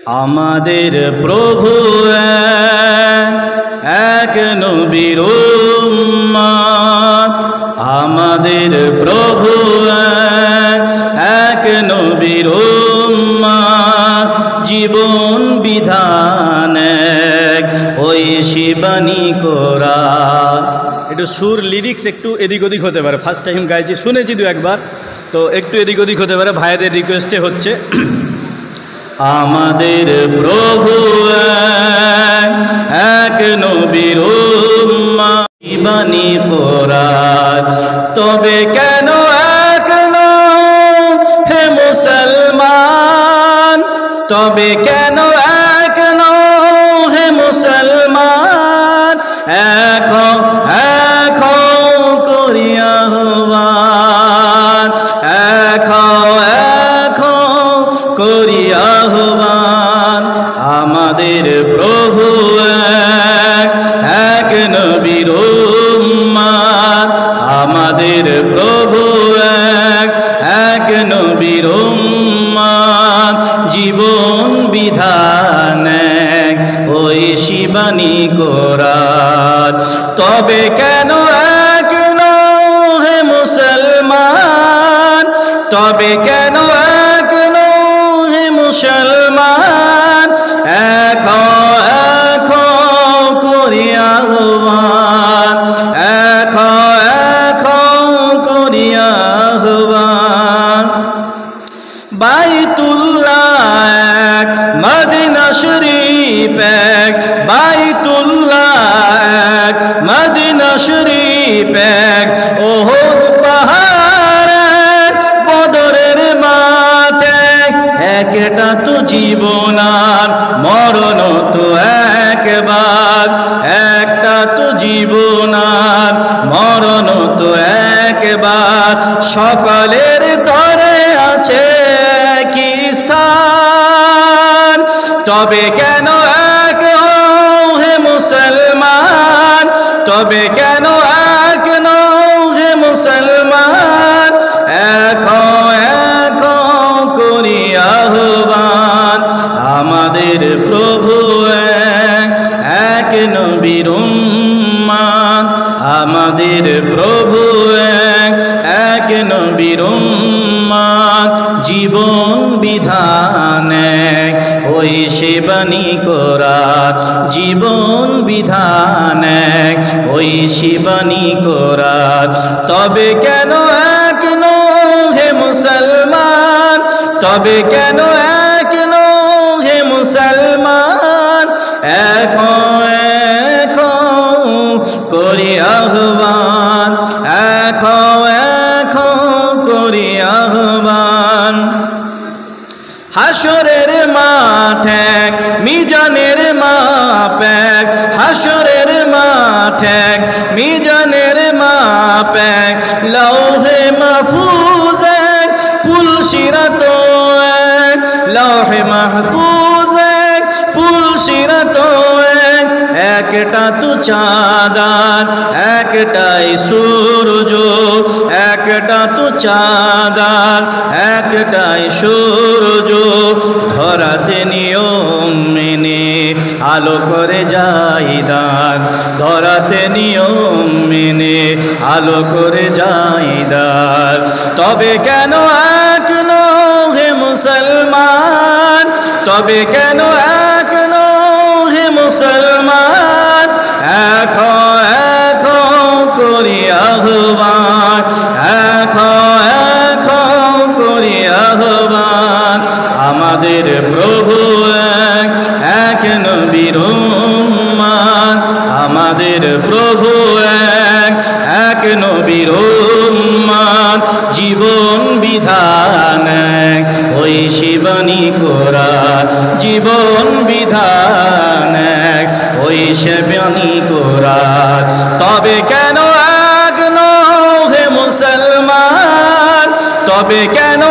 আমাদের প্রভু এক নবীর উম্মত, আমাদের প্রভু এক নবীর উম্মত, জীবন বিধান এক ঐশী বাণী কোরআন। একটু সুর লিরিক্স একটু এদিক ওদিক হতে পারে, ফার্স্ট টাইম গাইছি, শুনেছি দু একবার, তো একটু এদিক ওদিক হতে পারে, ভাইদের রিকোয়েস্টে হচ্ছে। আমাদের প্রভু এক নবীর উম্মত, বাণী কোরআন, তবে কেন এক নও হে মুসলমান, তবে কেন এক নও হে মুসলমান, এখন এখন করিয়া আহ্বান, এখন এখন করিয়া আহ্বান। আমাদের প্রভু এক নবীর উম্মত, আমাদের প্রভু এক নবীর উম্মত, জীবন বিধান এক ঐশী বাণী কোরআন, তবে কেন এক নও হে মুসলমান, তবে কেন এক নও হে মুসলমান, এখন এখন করিয়া আহ্বান, এখন এখন করিয়া আহ্বান। বাইতুল্লাহ এক, মদিনা শরীফ এক, বাইতুল্লাহ এক, মদিনা শরীফ এক, ওহদ পাহাড় এক, বদরের মাঠ এক, একটা তো জীবন আর মরণ তো একবার, একটা তো জীবন আর মরণ তো একবার, সকলের তরে আছে কি স্থান, তবে কেন এক হও হে মুসলমান, তবে কেন এক নও হে মুসলমান, এখন এখন করিয়া আহ্বান। আমাদের প্রভু এক নবীর উম্মত, আমাদের প্রভু এক নবীর উম্মত, জীবন বিধান এক ঐশী বাণী কোরআন, জীবন বিধান এক ঐশী বাণী কোরআন, তবে কেন এক নও হে মুসলমান, তবে কেন এক নও হে মুসলমান, এখন এখন করি আহ্বান, এখন এখন করি আহ্বান। হাসরের মাঠ এক, মিজানের মাপ এক, হাসরের মাঠ এক, মিজানের মাপ এক, লৌহে মাহফুজ এক, পুলসিরাত এক, লৌহে মাহফুজ এক, পুলসিরাত এক, একটা তো চাঁদার একটাই সূর্য, একটা তো চাঁদার একটাই সূর্য, ধরাতে নিয়ম মেনে আলো করে যাই দান, ধরাতে নিয়ম মেনে আলো করে যাই দান, তবে কেন এক নও হে মুসলমান, তবে কেন এক নও হে মুসলমান, এখন এখন করি আহ্বান, এখন এখন করি আহ্বান। আমাদের প্রভু এক নবীর উম্মত, আমাদের প্রভু এক নবীর উম্মত, জীবন বিধান এক ঐশী বাণী কোরআন, জীবন বিধান এক ঐশী বাণী কোরআন, তবে কেন এক নও হে মুসলমান, তবে কেন